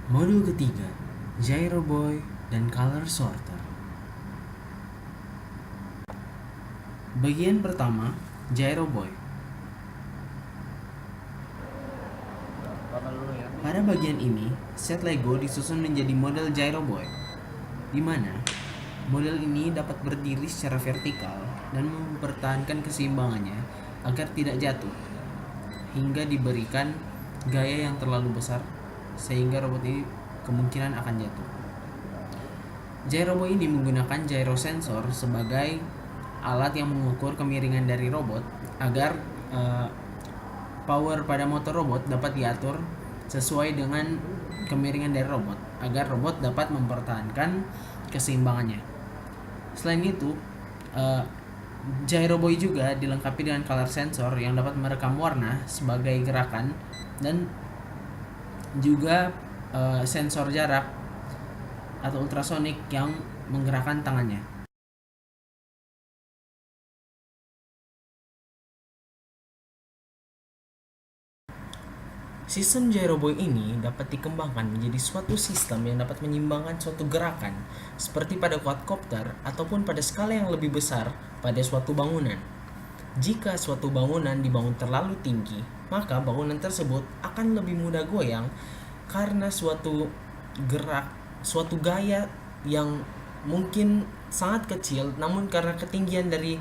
Modul ketiga, Gyro Boy dan Color Sorter. Bagian pertama, Gyro Boy. Pada bagian ini, set Lego disusun menjadi model Gyro Boy, di mana model ini dapat berdiri secara vertikal dan mempertahankan keseimbangannya agar tidak jatuh, hingga diberikan gaya yang terlalu besar sehingga robot ini kemungkinan akan jatuh. Gyro Boy ini menggunakan gyro sensor sebagai alat yang mengukur kemiringan dari robot agar power pada motor robot dapat diatur sesuai dengan kemiringan dari robot agar robot dapat mempertahankan keseimbangannya. Selain itu, Gyro Boy juga dilengkapi dengan color sensor yang dapat merekam warna sebagai gerakan dan juga sensor jarak atau ultrasonik yang menggerakkan tangannya. Sistem Gyro Boy ini dapat dikembangkan menjadi suatu sistem yang dapat menyeimbangkan suatu gerakan seperti pada quadcopter ataupun pada skala yang lebih besar pada suatu bangunan. Jika suatu bangunan dibangun terlalu tinggi, maka bangunan tersebut akan lebih mudah goyang karena suatu gaya yang mungkin sangat kecil, namun karena ketinggian dari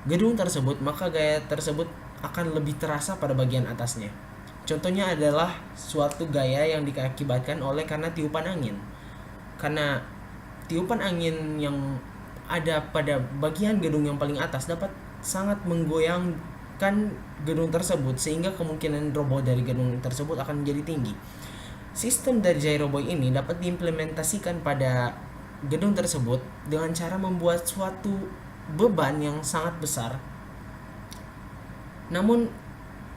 gedung tersebut, maka gaya tersebut akan lebih terasa pada bagian atasnya. Contohnya adalah suatu gaya yang diakibatkan oleh karena tiupan angin. Karena tiupan angin yang ada pada bagian gedung yang paling atas dapat sangat menggoyangkan gedung tersebut sehingga kemungkinan roboh dari gedung tersebut akan menjadi tinggi. Sistem dari Gyro Boy ini dapat diimplementasikan pada gedung tersebut dengan cara membuat suatu beban yang sangat besar, namun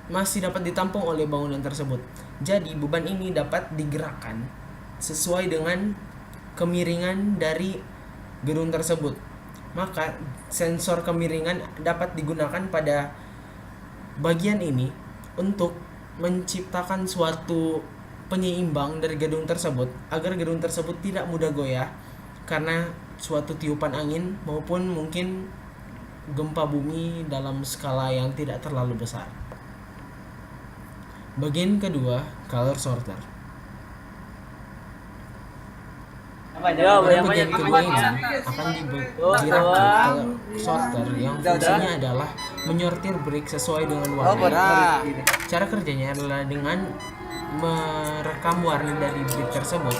masih dapat ditampung oleh bangunan tersebut. Jadi beban ini dapat digerakkan sesuai dengan kemiringan dari gedung tersebut. Maka sensor kemiringan dapat digunakan pada bagian ini untuk menciptakan suatu penyeimbang dari gedung tersebut agar gedung tersebut tidak mudah goyah karena suatu tiupan angin maupun mungkin gempa bumi dalam skala yang tidak terlalu besar. Bagian kedua, color sorter. Pada bagian kedua ini akan digunakan color sorter yang fungsinya adalah menyortir brick sesuai dengan warna. Cara kerjanya adalah dengan merekam warna dari brick tersebut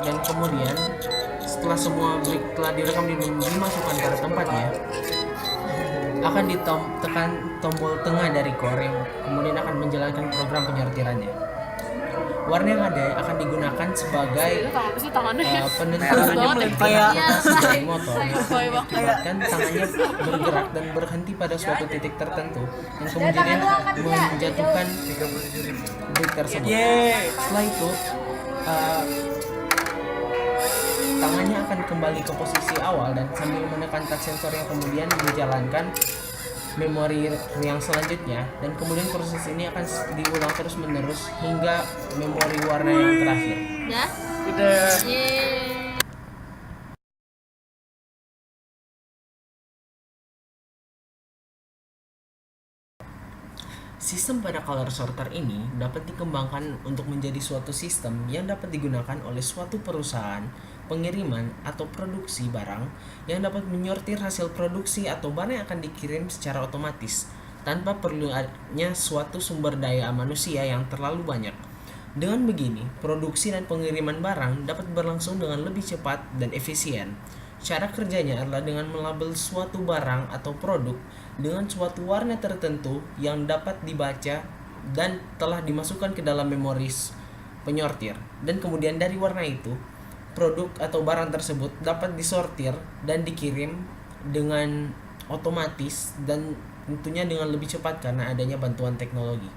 dan kemudian setelah semua brick telah direkam dan dimasukkan pada tempatnya, akan ditekan tombol tengah dari core yang kemudian akan menjalankan program penyortirannya. Warna yang ada akan digunakan sebagai penentu orientasi dari motor yang akan mengakibatkan tangannya bergerak dan berhenti pada suatu titik tertentu yang kemudian menjatuhkan brick tersebut. Setelah itu tangannya akan kembali ke posisi awal dan sambil menekan touch sensor yang kemudian menjalankan memori yang selanjutnya, dan kemudian proses ini akan diulang terus menerus hingga memori warna yang terakhir. Udah. Sistem pada color sorter ini dapat dikembangkan untuk menjadi suatu sistem yang dapat digunakan oleh suatu perusahaan pengiriman atau produksi barang yang dapat menyortir hasil produksi atau barang yang akan dikirim secara otomatis tanpa perlu adanya suatu sumber daya manusia yang terlalu banyak. Dengan begini, produksi dan pengiriman barang dapat berlangsung dengan lebih cepat dan efisien. Cara kerjanya adalah dengan melabel suatu barang atau produk dengan suatu warna tertentu yang dapat dibaca dan telah dimasukkan ke dalam memori penyortir, dan kemudian dari warna itu produk atau barang tersebut dapat disortir dan dikirim dengan otomatis dan tentunya dengan lebih cepat karena adanya bantuan teknologi.